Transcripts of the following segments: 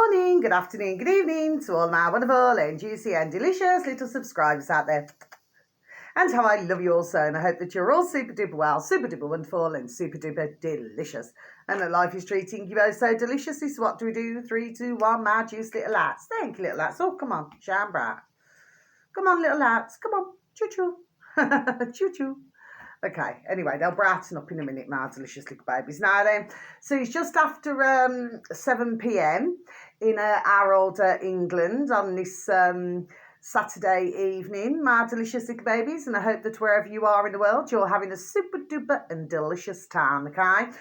morning, good afternoon, good evening to all my wonderful and juicy and delicious little subscribers out there. And how I love you all so, and I hope that you're all super duper well, super duper wonderful and super duper delicious. And that life is treating you both so deliciously. So what do we do? 3, 2, 1, my juice little lads. Thank you, little lads. Oh, come on, shine bright. Come on, little lads. Come on, choo-choo. Choo-choo. Okay, anyway, they'll brighten up in a minute, my delicious little babies. Now then, so it's just after 7 p.m. in our old England on this Saturday evening, my delicious little babies, and I hope that wherever you are in the world, you're having a super duper and delicious time, okay?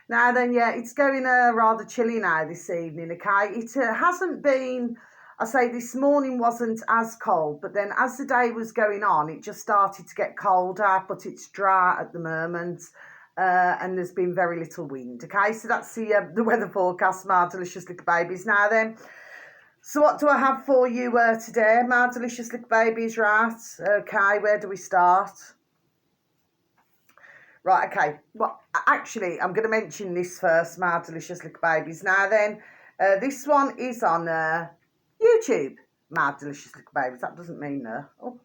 Now then, yeah, it's going rather chilly now this evening, okay? It hasn't been... I say this morning wasn't as cold, but then as the day was going on, it just started to get colder, but it's dry at the moment, and there's been very little wind, okay? So that's the weather forecast, my delicious little babies. Now then, so what do I have for you today, my delicious little babies, right? Okay, where do we start? Right, okay. Well, actually, I'm going to mention this first, my delicious little babies. Now then, this one is on... YouTube, my delicious little babies. That doesn't mean oh.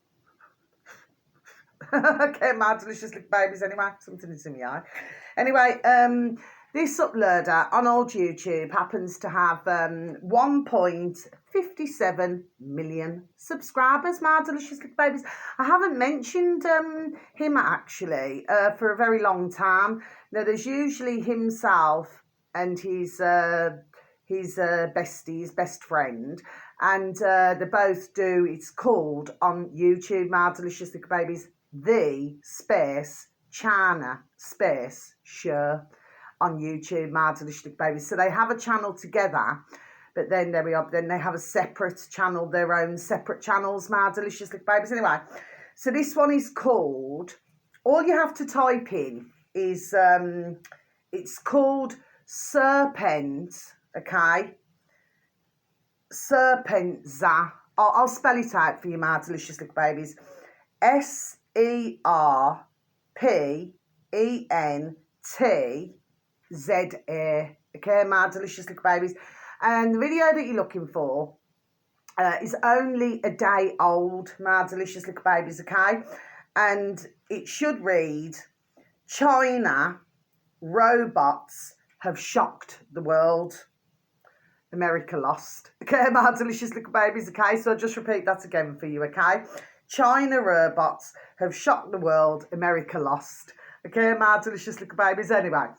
Okay, my delicious little babies. Anyway, something is in my eye. Anyway, this uploader on old YouTube happens to have 1.57 million subscribers, my delicious little babies. I haven't mentioned him actually for a very long time. Now, there's usually himself and his bestie, his best friend, and they both do, it's called on YouTube, my delicious little babies, the space China space show on YouTube, my delicious little babies. So they have a channel together, but then there we are, then they have a separate channel, their own separate channels, my delicious little babies. Anyway, so this one is called, all you have to type in is, it's called Serpent. Okay, Serpentza. I'll spell it out for you, my delicious little babies. SERPENTZA. Okay, my delicious little babies. And the video that you're looking for is only a day old, my delicious little babies. Okay, and it should read: China robots have shocked the world. America lost. Okay, my delicious little babies, okay? So I'll just repeat that again for you, okay? China robots have shocked the world. America lost. Okay, my delicious little babies. Anyway,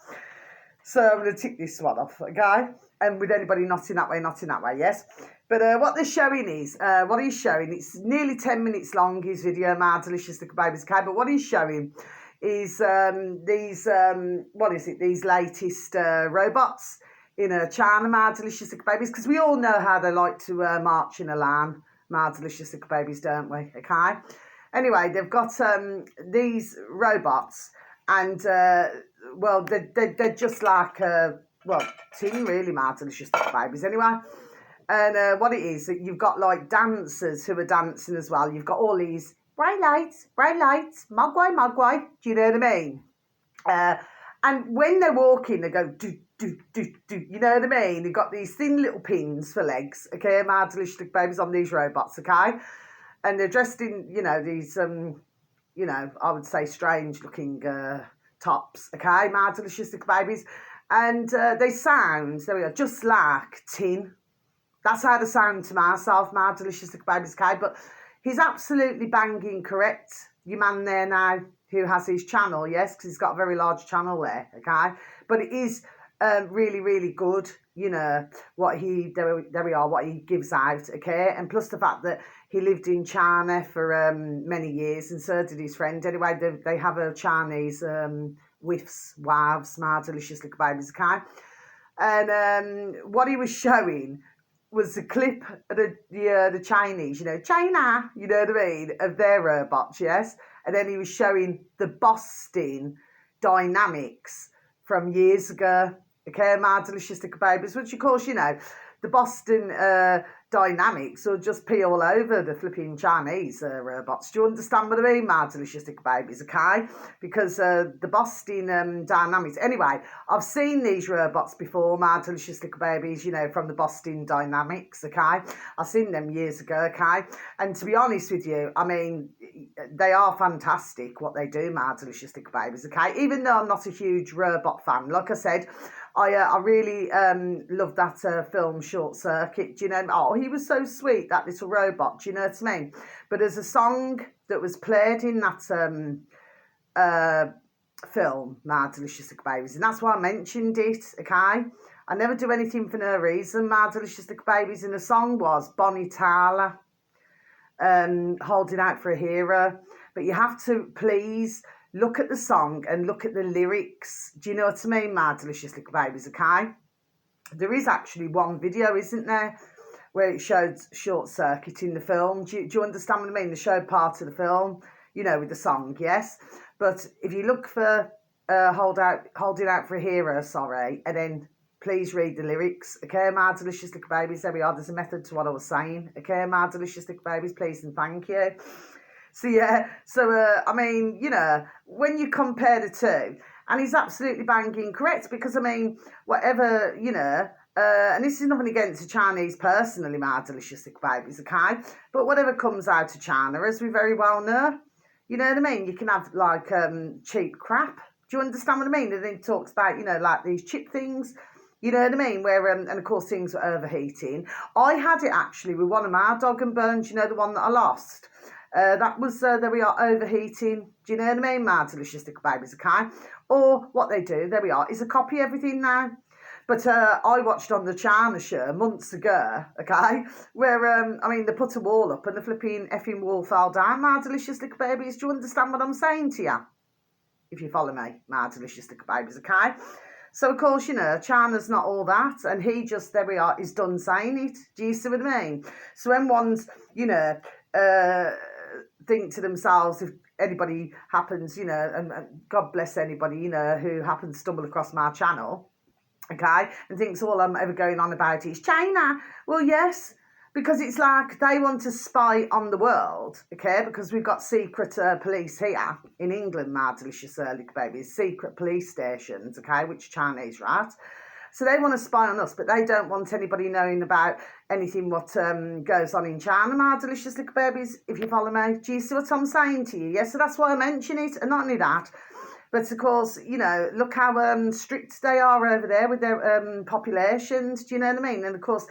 so I'm going to tick this one off, okay? And with anybody not in that way, yes? But what they're showing is, what he's showing, it's nearly 10 minutes long, his video, my delicious little babies, okay? But what he's showing is these, these latest robots in China, my delicious little babies, because we all know how they like to march in a line, my delicious little babies, don't we? Okay. Anyway, they've got these robots, and well, they're just like tin, really, my delicious little babies. Anyway, and what it is, you've got like dancers who are dancing as well. You've got all these bright lights, mogwai. Do you know what I mean? And when they're walking, they go do. You know what I mean? They've got these thin little pins for legs, okay, my delicious little babies, on these robots, okay? And they're dressed in, these, I would say strange looking tops, okay, my delicious little babies. And they sound, there we are, just like tin. That's how they sound to myself, my delicious little babies, okay? But he's absolutely banging correct, your man there now, who has his channel, yes, because he's got a very large channel there, okay? But it is... really, really good, what he, there we are, what he gives out, okay? And plus the fact that he lived in China for many years, and so did his friend. Anyway, they have a Chinese wives, my delicious little babies, okay? And what he was showing was a clip of the Chinese, China, you know what I mean, of their robots, yes? And then he was showing the Boston Dynamics from years ago. Okay, my delicious little babies, which of course, the Boston dynamics will just pee all over the flipping Chinese robots. Do you understand what I mean, my delicious little babies, okay? Because the Boston dynamics... Anyway, I've seen these robots before, my delicious little babies, you know, from the Boston dynamics, okay? I've seen them years ago, okay? And to be honest with you, I mean, they are fantastic, what they do, my delicious little babies, okay? Even though I'm not a huge robot fan, like I said, I really love that film Short Circuit. Do you know? Oh, he was so sweet, that little robot. Do you know what I mean? But there's a song that was played in that film, My Delicious Little Babies, and that's why I mentioned it. Okay, I never do anything for no reason. My Delicious Little Babies, and the song was Bonnie Tyler, Holding Out for a Hero. But you have to please look at the song and look at the lyrics. Do you know what I mean, my delicious little babies, okay? There is actually one video, isn't there, where it showed Short Circuit in the film. Do you understand what I mean? The show part of the film, you know, with the song, yes? But if you look for Holding Out for a Hero, sorry, and then please read the lyrics, okay, my delicious little babies? There we are. There's a method to what I was saying, okay, my delicious little babies, please and thank you. So, yeah, I mean, you know, when you compare the two, and he's absolutely banging correct, because, I mean, whatever, you know, and this is nothing against the Chinese personally, my delicious little babies, okay? But whatever comes out of China, as we very well know, you know what I mean? You can have, like, cheap crap. Do you understand what I mean? And then he talks about, you know, like these chip things, you know what I mean? Where, and of course, things were overheating. I had it, actually, with one of my dog and bones, you know, the one that I lost. That was, there we are, overheating. Do you know what I mean, my delicious little babies, okay? Or what they do, there we are, is a copy everything now. But I watched on the China show months ago, okay, where, I mean, they put a wall up and the flipping effing wall fell down, my delicious little babies. Do you understand what I'm saying to you? If you follow me, my delicious little babies, okay? So, of course, you know, China's not all that, and he just, there we are, is done saying it. Do you see what I mean? So when one's, you know, think to themselves, if anybody happens, you know, and God bless anybody, you know, who happens to stumble across my channel, okay, and thinks all I'm ever going on about is China. Well, yes, because it's like they want to spy on the world, okay, because we've got secret police here in England, my delicious little babies, secret police stations, okay, which Chinese, right? So they want to spy on us, but they don't want anybody knowing about anything what goes on in China, my delicious little babies, if you follow me. Do you see what I'm saying to you? Yes, so that's why I mention it, and not only that, but of course, you know, look how strict they are over there with their populations, do you know what I mean? And of course,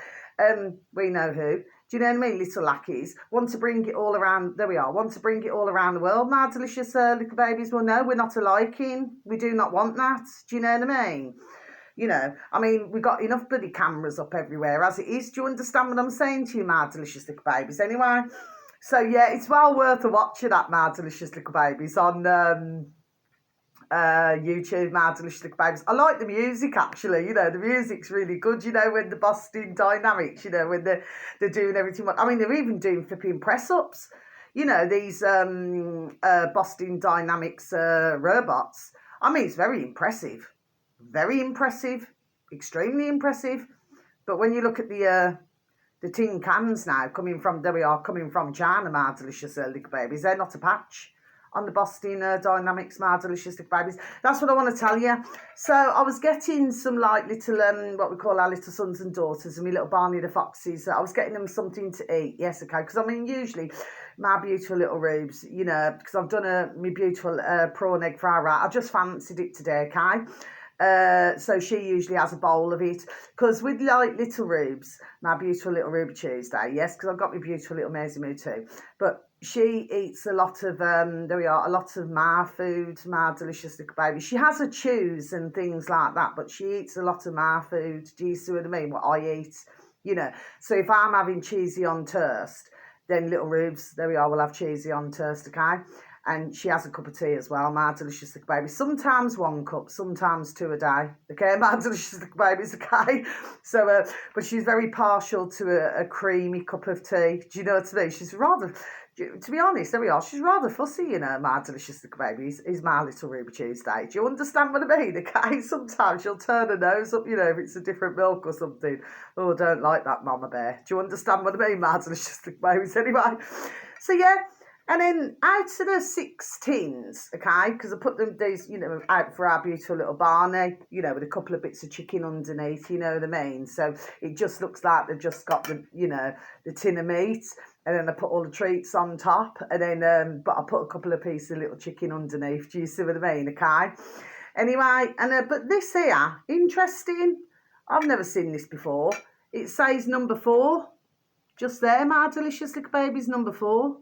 we know who. Do you know what I mean? Little lackeys want to bring it all around. There we are. Want to bring it all around the world. My delicious little babies. Well, no, we're not a-liking. We do not want that. Do you know what I mean? You know, I mean, we've got enough bloody cameras up everywhere as it is. Do you understand what I'm saying to you, my delicious little babies? Anyway, so yeah, it's well worth a watch of that, my delicious little babies, on YouTube, my delicious little babies. I like the music, actually. You know, the music's really good. You know, when the Boston dynamics, you know, when they're doing everything. I mean, they're even doing flipping press-ups. You know, these Boston Dynamics robots. I mean, it's very impressive. Very impressive, extremely impressive. But when you look at the tin cans now coming from, there we are, coming from China, my delicious little babies, they're not a patch on the Boston Dynamics, my delicious little babies. That's what I want to tell you. So I was getting some like little, what we call our little sons and daughters, and my little Barney the Foxes. I was getting them something to eat. Yes, okay, because I mean, usually my beautiful little Rubes, you know, because I've done my beautiful prawn egg fry right. I just fancied it today, okay? So she usually has a bowl of it, because with like little Rubes, my beautiful little Ruby Tuesday, yes, because I've got my beautiful little Maisie Moo too, but she eats a lot of, there we are, a lot of my food, my delicious little baby. She has a chews and things like that, but she eats a lot of my food. Do you see what I mean? What I eat, you know. So if I'm having cheesy on toast, then little Rubes, there we are, will have cheesy on toast, okay? And she has a cup of tea as well, my delicious little baby. Sometimes 1 cup, sometimes 2 a day. Okay, my delicious little baby's okay. So, but she's very partial to a creamy cup of tea. Do you know what I mean? She's rather, to be honest, there we are. She's rather fussy, you know, my delicious little baby. Is my little Ruby Tuesday. Do you understand what I mean? Okay, sometimes she'll turn her nose up, you know, if it's a different milk or something. Oh, I don't like that, Mama Bear. Do you understand what I mean, my delicious little babies? Anyway, so yeah. And then out of the 6 tins, okay, because I put them, these, you know, out for our beautiful little Barney, you know, with a couple of bits of chicken underneath, you know what I mean? So it just looks like they've just got the, you know, the tin of meat, and then I put all the treats on top, and then, but I put a couple of pieces of little chicken underneath. Do you see what I mean, okay? Anyway, and but this here, interesting. I've never seen this before. It says number 4, just there, my delicious little baby's number 4.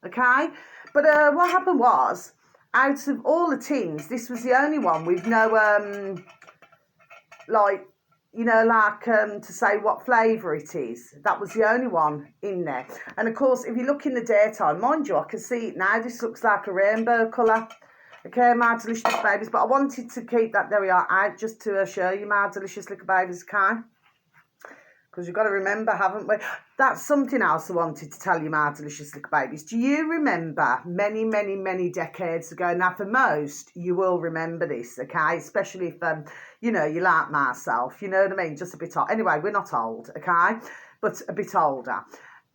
Okay, but what happened was, out of all the tins, this was the only one with no like, you know, like to say what flavour it is. That was the only one in there. And of course, if you look in the daytime, mind you, I can see it now, this looks like a rainbow colour. Okay, my delicious babies, but I wanted to keep that, there we are, out just to show you my delicious little babies, okay? Because you've got to remember, haven't we? That's something else I wanted to tell you, my delicious little babies. Do you remember many, many, many decades ago? Now, for most, you will remember this, okay? Especially if, you know, you like myself. You know what I mean? Just a bit old. Anyway, we're not old, okay? But a bit older.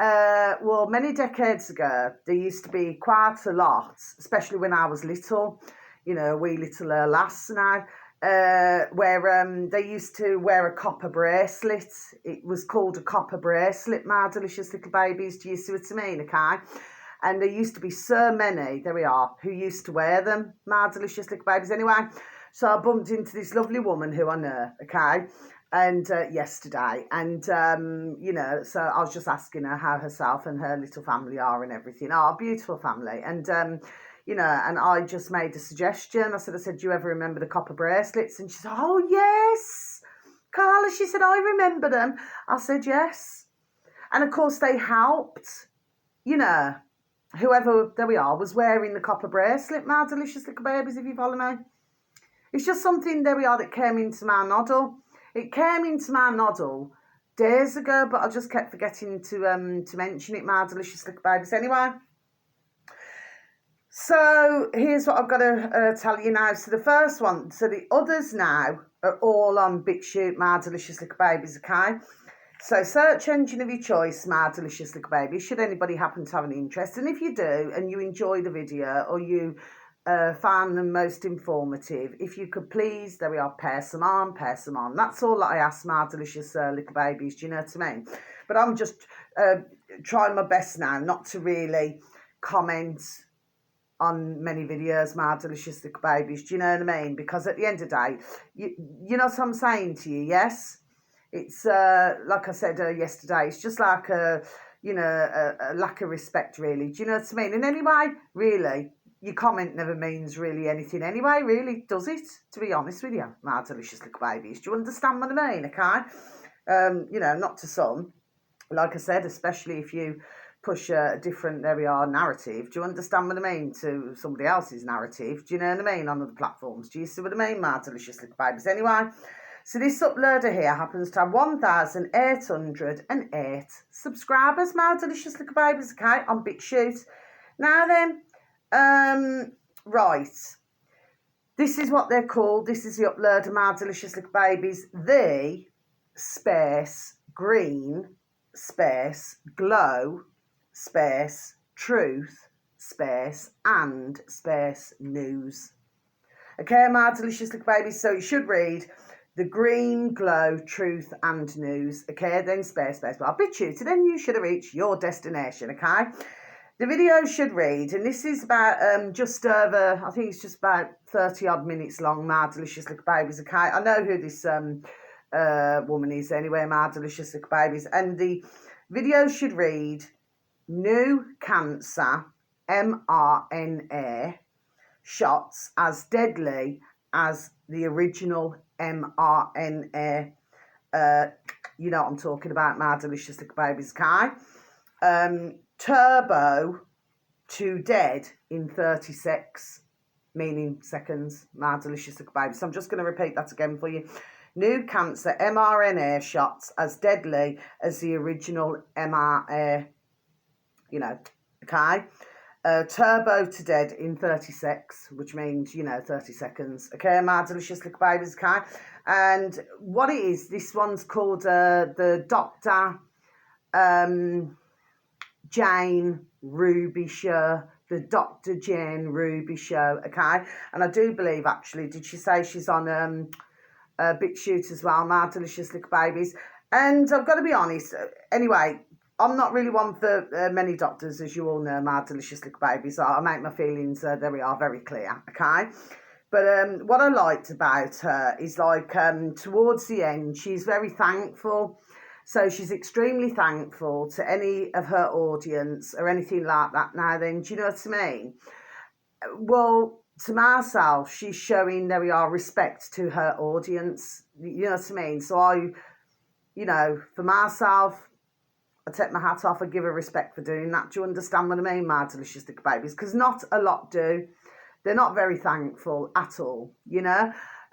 Well, many decades ago, there used to be quite a lot, especially when I was little, you know, wee little lass now, where they used to wear a copper bracelet. It was called a copper bracelet, my delicious little babies. Do you see what I mean, okay? And there used to be so many, there we are, who used to wear them, my delicious little babies. Anyway, so I bumped into this lovely woman who I know, okay, and yesterday, and you know, so I was just asking her how herself and her little family are and everything. Oh, beautiful family. And you know, and I just made a suggestion. I said, do you ever remember the copper bracelets? And she said, oh, yes, Carla. She said, I remember them. I said, yes. And, of course, they helped, you know, whoever, there we are, was wearing the copper bracelet, my delicious little babies, if you follow me. It's just something, there we are, that came into my noddle. It came into my noddle days ago, but I just kept forgetting to mention it, my delicious little babies. Anyway. So here's what I've got to tell you now. So the first one, so the others now are all on BitChute, my delicious little babies, okay? So search engine of your choice, my delicious little babies, should anybody happen to have an interest. And if you do, and you enjoy the video, or you find them most informative, if you could please, there we are, pass them on. That's all that I ask, my delicious little babies, do you know what I mean? But I'm just trying my best now not to really comment on many videos, my delicious little babies, do you know what I mean? Because at the end of the day, you know what I'm saying to you, yes? It's, like I said yesterday, it's just like a lack of respect, really, do you know what I mean? And anyway, really, your comment never means really anything anyway, really, does it? To be honest with you, my delicious little babies, do you understand what I mean, okay? You know, not to some, like I said, especially if you push a different, there we are, narrative. Do you understand what I mean? To somebody else's narrative. Do you know what I mean? On other platforms. Do you see what I mean, my delicious little babies? Anyway, so this uploader here happens to have 1,808 subscribers, my delicious little babies, okay, on BitChute. Now then, right. This is what they're called. This is the uploader, my delicious little babies. The space green space glow space truth space and space news. Okay, my delicious little babies. So you should read the green glow truth and news. Okay, then space. But I'll bid you to then you should have reached your destination. Okay, the video should read, and this is about just over, I think it's just about 30 odd minutes long, my delicious little babies. Okay, I know who this woman is anyway, my delicious little babies, and the video should read: new cancer mRNA shots as deadly as the original mRNA. You know what I'm talking about, my delicious little babies, okay? Turbo to dead in 36, meaning seconds. My delicious little baby. So I'm just going to repeat that again for you. New cancer mRNA shots as deadly as the original mRNA, you know, okay? Turbo to dead in 36, which means, 30 seconds. Okay, my delicious little babies, okay? And what it is, this one's called the Dr. Jane Ruby Show. The Dr. Jane Ruby Show, okay? And I do believe, actually, did she say she's on BitChute as well, my delicious little babies? And I've got to be honest, anyway, I'm not really one for many doctors, as you all know, my delicious little babies. I make my feelings, there we are, very clear, okay? But what I liked about her is, like, towards the end, she's very thankful. So she's extremely thankful to any of her audience or anything like that now then, do you know what I mean? Well, to myself, she's showing, there we are, respect to her audience, you know what I mean? So I, for myself, I take my hat off, I give her respect for doing that. Do you understand what I mean, my delicious little babies? Because not a lot do. They're not very thankful at all,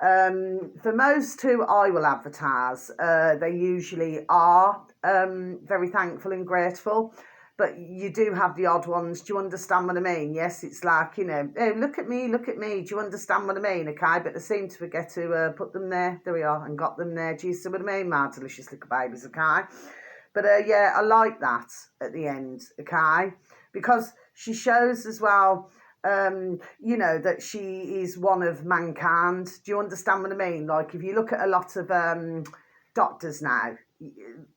For most who I will advertise, they usually are very thankful and grateful. But you do have the odd ones. Do you understand what I mean? Yes, it's like, oh, look at me. Do you understand what I mean? Okay, but they seem to forget to put them there. There we are, and got them there. Do you see what I mean, my delicious little babies, okay? But yeah, I like that at the end, okay? Because she shows as well, that she is one of mankind. Do you understand what I mean? Like, if you look at a lot of doctors now,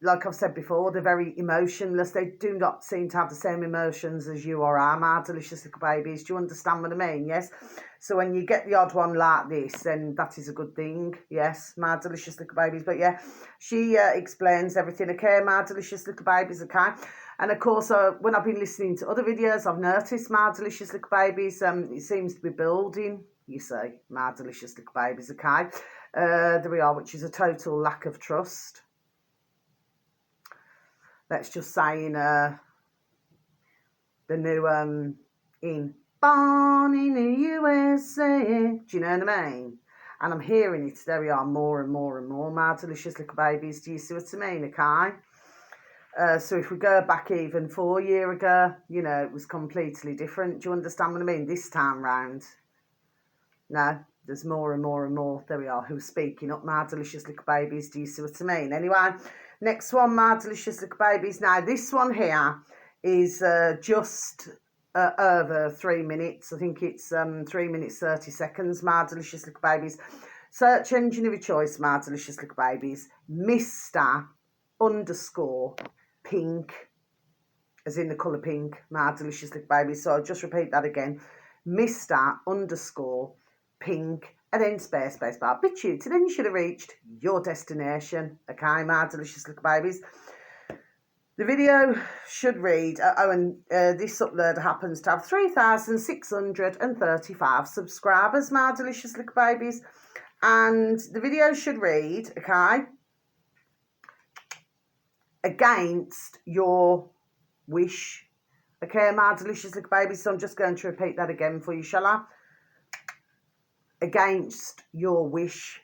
like I've said before, they're very emotionless. They do not seem to have the same emotions as you or I, my delicious little babies. Do you understand what I mean? Yes. So when you get the odd one like this, then that is a good thing. Yes, my delicious little babies. But yeah, she explains everything, okay, my delicious little babies, okay? And of course, when I've been listening to other videos, I've noticed, my delicious little babies, it seems to be building, you see, my delicious little babies, okay? There we are, which is a total lack of trust. Let's just say in the new, in Born in the USA, do you know what I mean? And I'm hearing it, there we are, more and more and more, my delicious little babies, do you see what I mean, okay? So if we go back even 4 years ago, it was completely different. Do you understand what I mean? This time round, no, there's more and more and more, there we are, who's speaking up, my delicious little babies. Do you see what I mean? Anyway, next one, my delicious little babies. Now, this one here is just over 3 minutes. I think it's 3 minutes, 30 seconds, my delicious little babies. Search engine of your choice, my delicious little babies. Mr. _ pink, as in the colour pink, my delicious little babies. So I'll just repeat that again. Mr. _ pink, and then space bar, BitChute, and then you should have reached your destination, okay, my delicious little babies. The video should read, this upload happens to have 3,635 subscribers, my delicious little babies, and the video should read, okay, against your wish, okay, my delicious little babies. So I'm just going to repeat that again for you, shall I? Against your wish,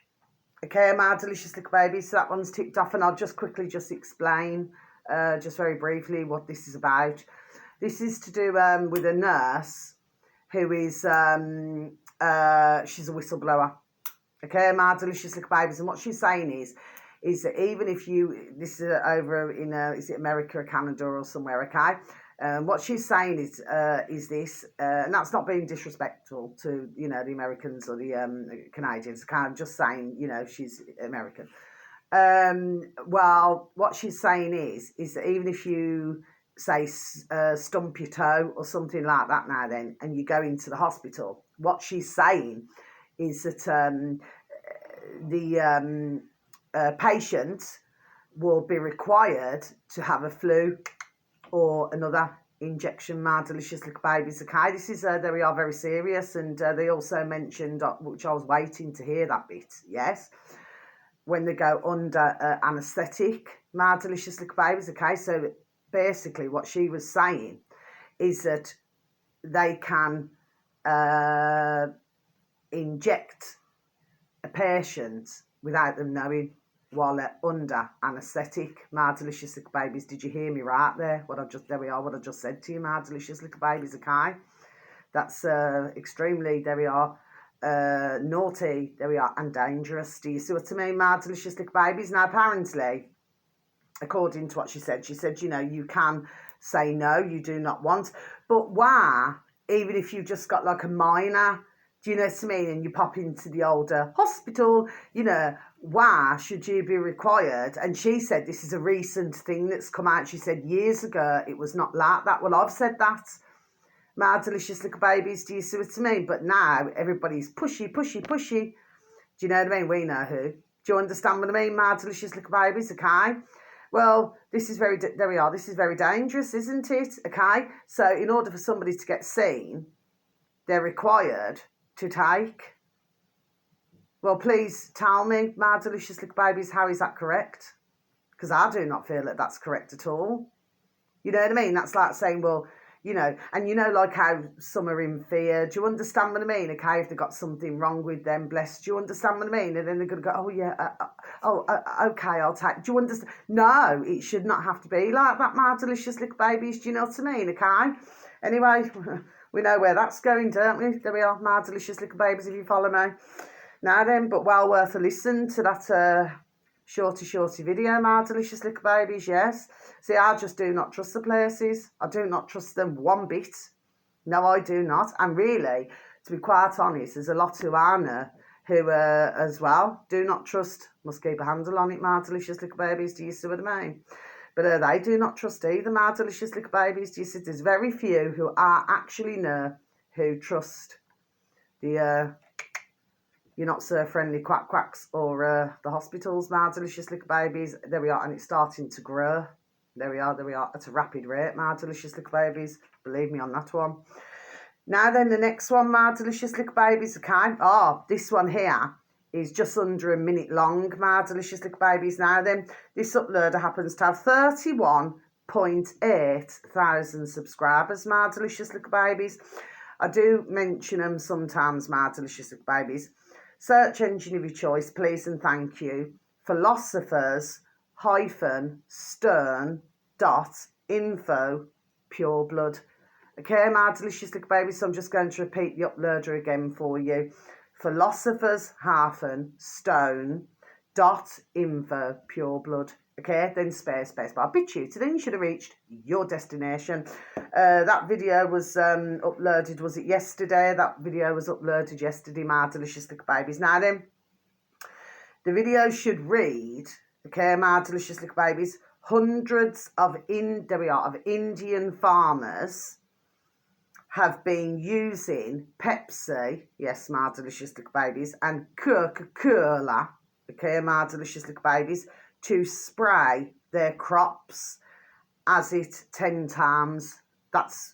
okay, my delicious little babies. So that one's ticked off, and I'll just quickly explain, just very briefly, what this is about. This is to do with a nurse who is, she's a whistleblower, okay, my delicious little babies. And what she's saying is that even if this is over in, is it America or Canada or somewhere, okay? What she's saying is this, and that's not being disrespectful to, the Americans or the Canadians, okay? I'm just saying, she's American. Well, what she's saying is that even if you, say, stump your toe or something like that now then, and you go into the hospital, what she's saying is that the patient will be required to have a flu or another injection, my delicious little babies, okay? This is, they are very serious, and they also mentioned, which I was waiting to hear that bit, yes, when they go under anaesthetic, my delicious little babies, okay? So basically what she was saying is that they can inject a patient without them knowing while they're under anaesthetic. My delicious little babies, did you hear me right there? There we are, what I just said to you, my delicious little babies, okay? That's extremely, there we are, naughty, there we are, and dangerous. Do you see what I mean, my delicious little babies? Now, apparently, according to what she said, you know, you can say no, you do not want. But why, even if you've just got like a minor, do you know what I mean, and you pop into the older hospital, you know, why should you be required? And she said this is a recent thing that's come out. She said years ago it was not like that. Well, I've said that, my delicious little babies, do you see what I mean? But now everybody's pushy. Do you know what I mean? We know who. Do you understand what I mean, my delicious little babies, okay? Well, this is very, there we are, this is very dangerous, isn't it? Okay, so in order for somebody to get seen, they're required to take. Well, please tell me, my delicious little babies, how is that correct? Because I do not feel that that's correct at all. You know what I mean? That's like saying, well, you know, and you know, like how some are in fear. Do you understand what I mean? Okay, if they've got something wrong with them, bless. Do you understand what I mean? And then they're going to go, oh, yeah, okay, I'll take. Do you understand? No, it should not have to be like that, my delicious little babies. Do you know what I mean? Okay? Anyway, we know where that's going, don't we? There we are, my delicious little babies, if you follow me. Now then, but well worth a listen to that shorty video, my delicious little babies, yes. See, I just do not trust the places. I do not trust them one bit. No, I do not. And really, to be quite honest, there's a lot who I know who as well do not trust. Must keep a handle on it, my delicious little babies. Do you see what I mean? But they do not trust either, my delicious little babies. Do you see? There's very few who I actually know who trust the you're not so friendly quacks or the hospitals, my delicious little babies. There we are, and it's starting to grow. There we are, at a rapid rate, my delicious little babies. Believe me on that one. Now then, the next one, my delicious little babies, okay? Oh, this one here is just under a minute long, my delicious little babies. Now then, this uploader happens to have 31.8 thousand subscribers, my delicious little babies. I do mention them sometimes, my delicious little babies. Search engine of your choice, please and thank you. Philosophers-stern.info pure blood. Okay, my delicious little babies, so I'm just going to repeat the uploader again for you. Philosophers-stone.info pure blood. Okay, then space. But I bit you, so then you should have reached your destination. That video was uploaded, was it yesterday? That video was uploaded yesterday, my delicious little babies. Now then, the video should read, okay, my delicious little babies, hundreds of Indian farmers have been using Pepsi, yes, my delicious little babies, and Coca-Cola, okay, my delicious little babies, to spray their crops as it 10 times. That's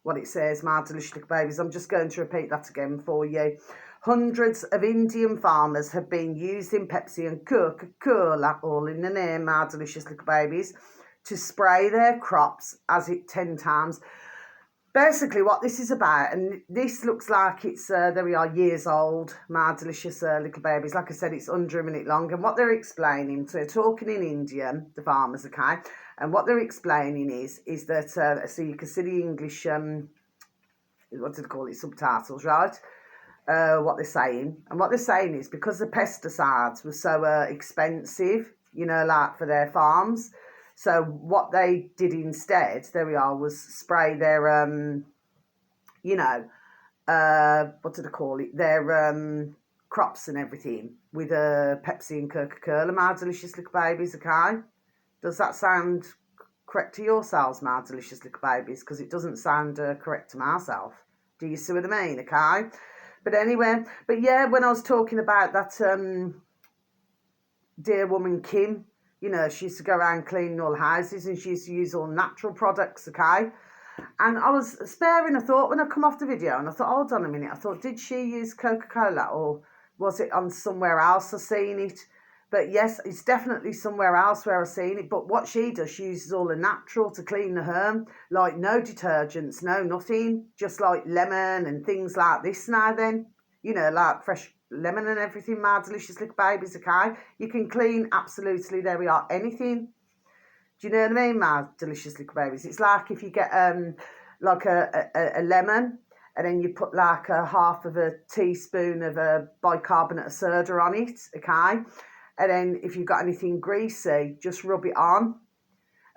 what it says, my delicious little babies. I'm just going to repeat that again for you. Hundreds of Indian farmers have been using Pepsi and Coca-Cola, all in the name, my delicious little babies, to spray their crops as it 10 times. Basically, what this is about, and this looks like it's, there we are, years old, my delicious little babies. Like I said, it's under a minute long. And what they're explaining, so they're talking in Indian, the farmers, okay? And what they're explaining is that, so you can see the English, what did they call it, subtitles, right? What they're saying. And what they're saying is because the pesticides were so expensive, you know, like for their farms, so what they did instead, there we are, was spray their, you know, what do they call it? Their crops and everything with Pepsi and Coca-Cola, my delicious little babies, okay? Does that sound correct to yourselves, my delicious little babies? Because it doesn't sound correct to myself. Do you see what I mean, okay? But anyway, but yeah, when I was talking about that dear woman Kim, you know, she used to go around cleaning all houses and she used to use all natural products, okay? And I was sparing a thought when I come off the video and I thought, hold on a minute. I thought, did she use Coca-Cola or was it on somewhere else I seen it? But yes, it's definitely somewhere else where I've seen it. But what she does, she uses all the natural to clean the home. Like no detergents, no nothing. Just like lemon and things like this now then. You know, like fresh lemon and everything, my delicious little babies, okay? You can clean absolutely, there we are, anything. Do you know what I mean, my delicious little babies? It's like if you get like a lemon and then you put like a half of a teaspoon of a bicarbonate of soda on it, okay? And then if you've got anything greasy, just rub it on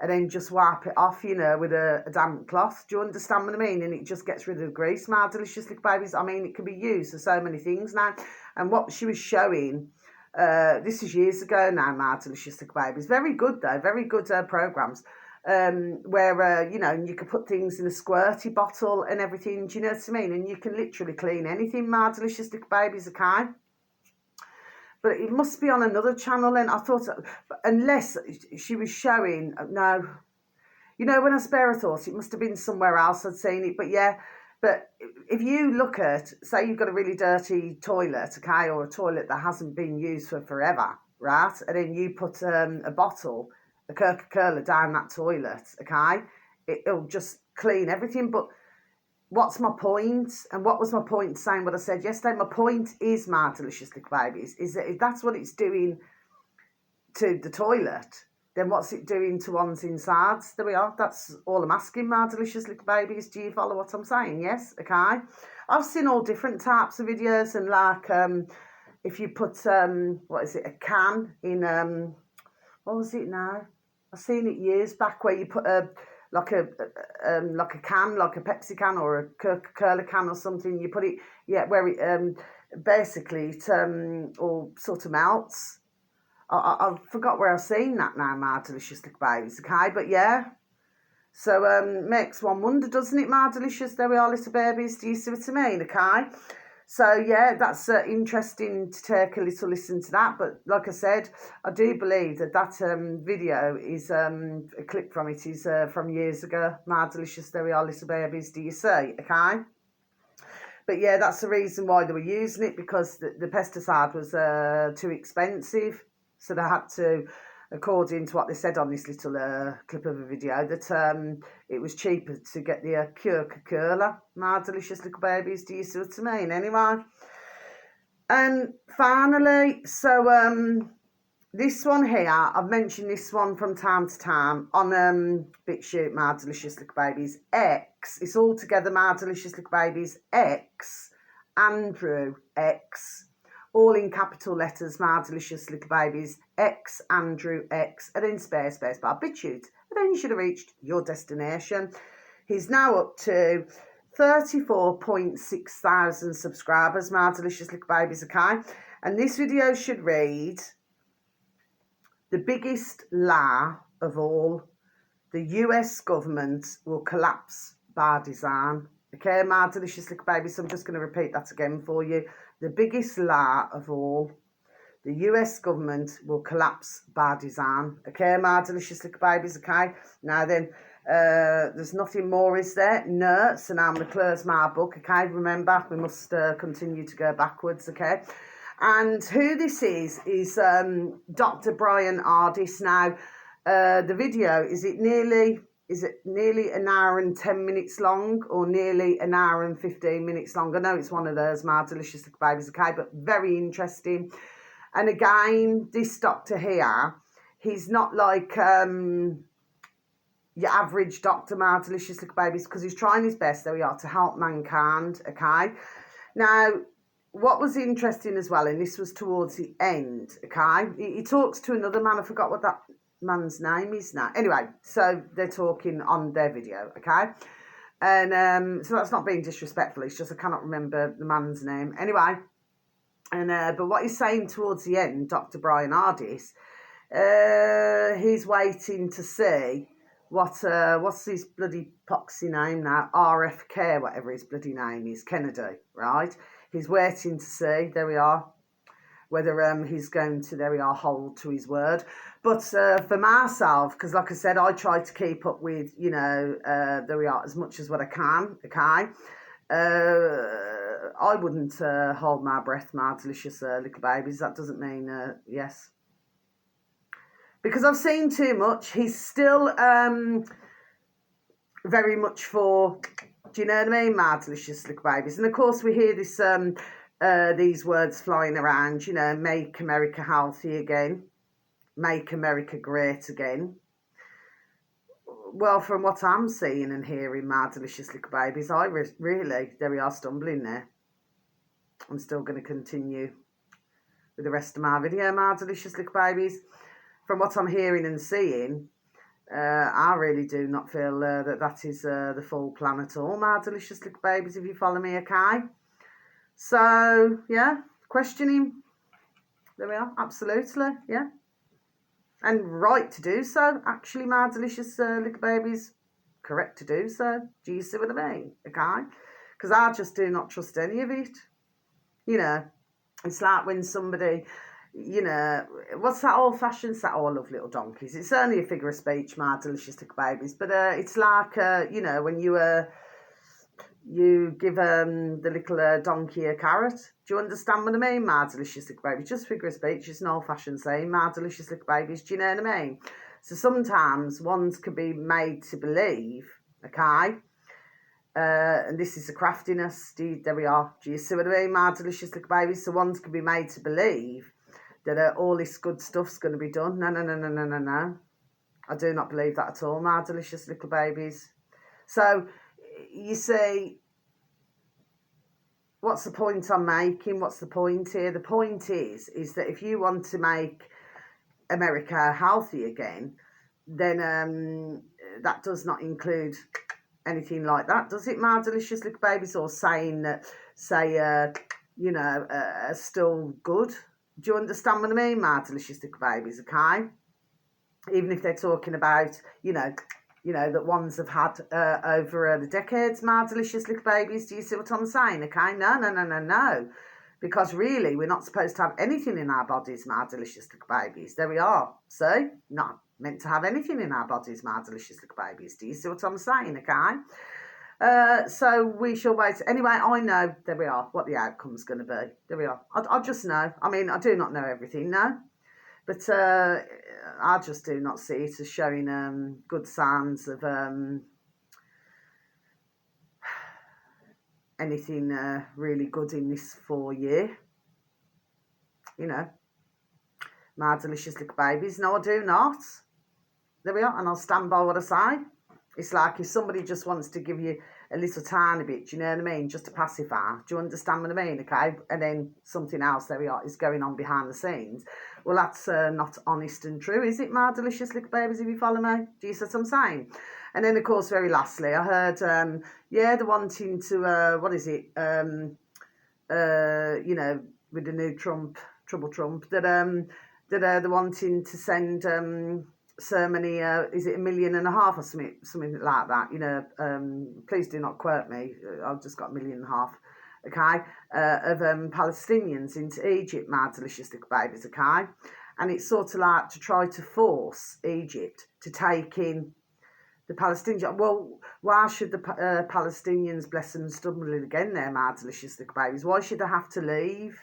and then just wipe it off, you know, with a damp cloth. Do you understand what I mean? And it just gets rid of the grease, my delicious little babies. I mean, it can be used for so many things now. And what she was showing, this is years ago now, my delicious little babies. Very good, though. Very good programmes. Where, you know, you could put things in a squirty bottle and everything. Do you know what I mean? And you can literally clean anything, my delicious little babies, okay? But it must be on another channel then. I thought, unless she was showing, no. You know, when I spare a thought, it must have been somewhere else I'd seen it. But yeah, but if you look at, say you've got a really dirty toilet, okay, or a toilet that hasn't been used for forever, right? And then you put a bottle, a Coca-Cola down that toilet, okay? It'll just clean everything. But what's my point? And what was my point saying what I said yesterday? My point is, my delicious little babies, is that if that's what it's doing to the toilet, then what's it doing to one's insides? There we are. That's all I'm asking, my delicious little babies. Do you follow what I'm saying? Yes? Okay. I've seen all different types of videos, and like if you put, what is it, a can in, what was it now? I've seen it years back where you put like a can, like a Pepsi can or a Coca-Cola can or something. You put it, yeah, where it basically it all sort of melts. I forgot where I've seen that now, my delicious little babies. Okay, but yeah. So makes one wonder, doesn't it, my delicious? There we are, little babies. Do you see what I mean? Okay. So yeah, that's interesting to take a little listen to that. But like I said, I do believe that video is a clip from it is from years ago. My delicious, there we are, little babies. Do you see? Okay. But yeah, that's the reason why they were using it, because the pesticide was too expensive. So they had to, according to what they said on this little clip of a video, that it was cheaper to get the Coca-Cola. My delicious little babies, do you see what I mean? Anyway. And finally, so this one here, I've mentioned this one from time to time on BitChute, my delicious little babies. X, it's all together, my delicious little babies. X, Andrew, X, all in capital letters, my delicious little babies. X, Andrew, X, and then space bar, BitChute. And then you should have reached your destination. He's now up to 34.6 thousand subscribers, my delicious little babies, okay? And this video should read, the biggest lie of all, the US government will collapse by design. Okay, my delicious little babies, so I'm just going to repeat that again for you. The biggest lie of all, the US government will collapse by design. Okay, my delicious little babies, okay? Now then, there's nothing more, is there? No, so now I'm going to close my book, okay? Remember, we must continue to go backwards, okay? And who this is Dr. Brian Ardis. Now, the video, is it nearly an hour and 10 minutes long, or nearly an hour and 15 minutes long? I know it's one of those, my delicious little babies, okay, but very interesting. And again, this doctor here, he's not like your average doctor, my delicious little babies, because he's trying his best, there we are, to help mankind, okay? Now, what was interesting as well, and this was towards the end, okay, he talks to another man. I forgot what that man's name is now. Anyway, so they're talking on their video, okay? And so that's not being disrespectful, it's just I cannot remember the man's name. Anyway, and but what he's saying towards the end, Dr. Brian Ardis, he's waiting to see what's his bloody poxy name now, RFK, whatever his bloody name is, Kennedy, right? He's waiting to see, there we are, whether he's going to, there we are, hold to his word. But for myself, because like I said, I try to keep up with, you know, there we are, as much as what I can, okay? I wouldn't hold my breath, my delicious little babies. That doesn't mean yes. because I've seen too much. He's still very much for, do you know what I mean, mad, delicious little babies. And of course we hear this these words flying around, you know, make America healthy again, make America great again. Well, from what I'm seeing and hearing, mad, delicious little babies, I really, there we are, stumbling there. I'm still going to continue with the rest of my video, mad, delicious little babies. From what I'm hearing and seeing, I really do not feel that is the full plan at all, my delicious little babies, if you follow me, okay? So, yeah, questioning. There we are, absolutely, yeah. And right to do so, actually, my delicious little babies. Correct to do so. Do you see what I mean? Okay? Because I just do not trust any of it. You know, it's like when somebody, you know, what's that old-fashioned, that all love little donkeys. It's only a figure of speech, my delicious little babies. But it's like, you know, when you give the little donkey a carrot. Do you understand what I mean, my delicious little babies? Just figure of speech. It's an old-fashioned saying, my delicious little babies. Do you know what I mean? So sometimes ones can be made to believe, okay? And this is the craftiness. There we are. Do you see what I mean, my delicious little babies? So ones can be made to believe that all this good stuff's going to be done. No, no, no, no, no, no, no. I do not believe that at all, my delicious little babies. So, you see, what's the point I'm making? What's the point here? The point is that if you want to make America healthy again, then that does not include anything like that, does it, my delicious little babies? Or saying that, say, you know, still good. Do you understand what I mean, my delicious little babies, okay? Even if they're talking about, you know, that ones have had over the decades, my delicious little babies. Do you see what I'm saying? Okay, no, no, no, no, no. Because really, we're not supposed to have anything in our bodies, my delicious little babies. There we are. See? Not meant to have anything in our bodies, my delicious little babies. Do you see what I'm saying? Okay? So we shall wait. Anyway, I know, there we are, what the outcome's going to be. There we are. I just know. I mean, I do not know everything, no. But I just do not see it as showing good signs of anything really good in this 4 year. You know, my delicious little babies. No, I do not. There we are, and I'll stand by what I say. It's like if somebody just wants to give you a little tiny bit, do you know what I mean, just to pacify. Do you understand what I mean, okay? And then something else, there we are, is going on behind the scenes. Well, that's not honest and true, is it, my delicious little babies, if you follow me? Do you see what I'm saying? And then, of course, very lastly, I heard, yeah, they're wanting to, what is it, you know, with the new Trump, that they're wanting to send so many, is it 1.5 million or something like that, you know, please do not quote me, I've just got 1.5 million, okay, of Palestinians into Egypt, my delicious little babies, okay, and it's sort of like to try to force Egypt to take in the Palestinians. Well, why should the Palestinians, bless them, stumbling again there, my delicious little babies, why should they have to leave?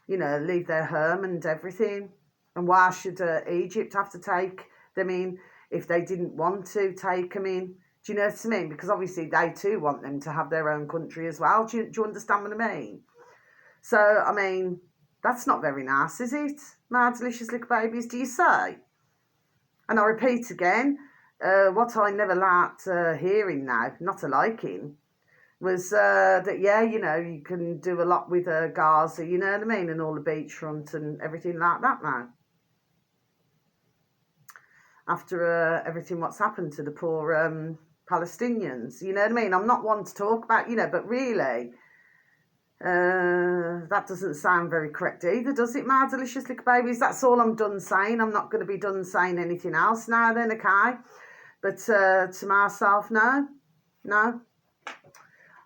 You know, leave their home and everything. And why should Egypt have to take them in if they didn't want to take them in? Do you know what I mean? Because obviously they too want them to have their own country as well. Do you understand what I mean? So, I mean, that's not very nice, is it? My delicious little babies, do you say? And I repeat again, what I never liked hearing now, not a liking, was that, yeah, you know, you can do a lot with Gaza, you know what I mean, and all the beachfront and everything like that now. After everything what's happened to the poor Palestinians, you know what I mean? I'm not one to talk about, you know, but really, that doesn't sound very correct either, does it, my delicious little babies? That's all I'm done saying. I'm not going to be done saying anything else now then, okay? But to myself, no.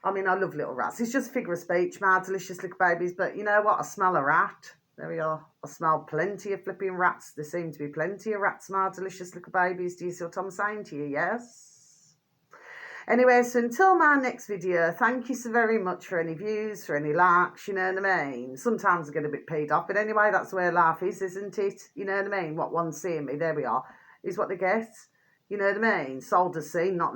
I mean, I love little rats. It's just figure of speech, my delicious little babies. But you know what? I smell a rat. There we are. I smell plenty of flipping rats. There seem to be plenty of rats, my delicious little babies. Do you see what I'm saying to you? Yes? Anyway, so until my next video, thank you so very much for any views, for any likes, you know what I mean? Sometimes I get a bit paid off, but anyway, that's where life is, isn't it? You know what I mean? What one's seeing me, there we are, is what they get. You know what I mean? Sold as seen, not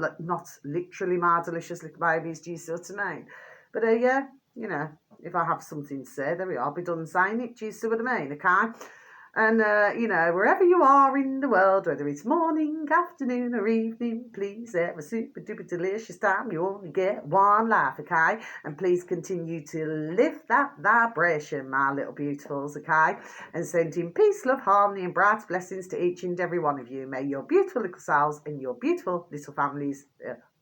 literally my delicious little babies, do you see what I mean? But yeah, you know, if I have something to say, there we are, I'll be done saying it, do you see what I mean? Okay? And, you know, wherever you are in the world, whether it's morning, afternoon, or evening, please have a super duper delicious time. You only get one life, okay? And please continue to live that vibration, my little beautifuls, okay? And sending peace, love, harmony, and bright blessings to each and every one of you. May your beautiful little selves and your beautiful little families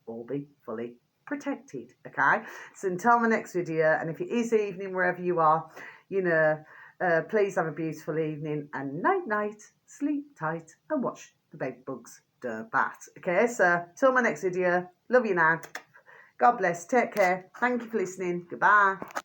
all be fully protected, okay? So until my next video, and if it is evening, wherever you are, you know, please have a beautiful evening and night, sleep tight and watch the bed bugs do that. Okay, so till my next video, love you now. God bless, take care. Thank you for listening. Goodbye.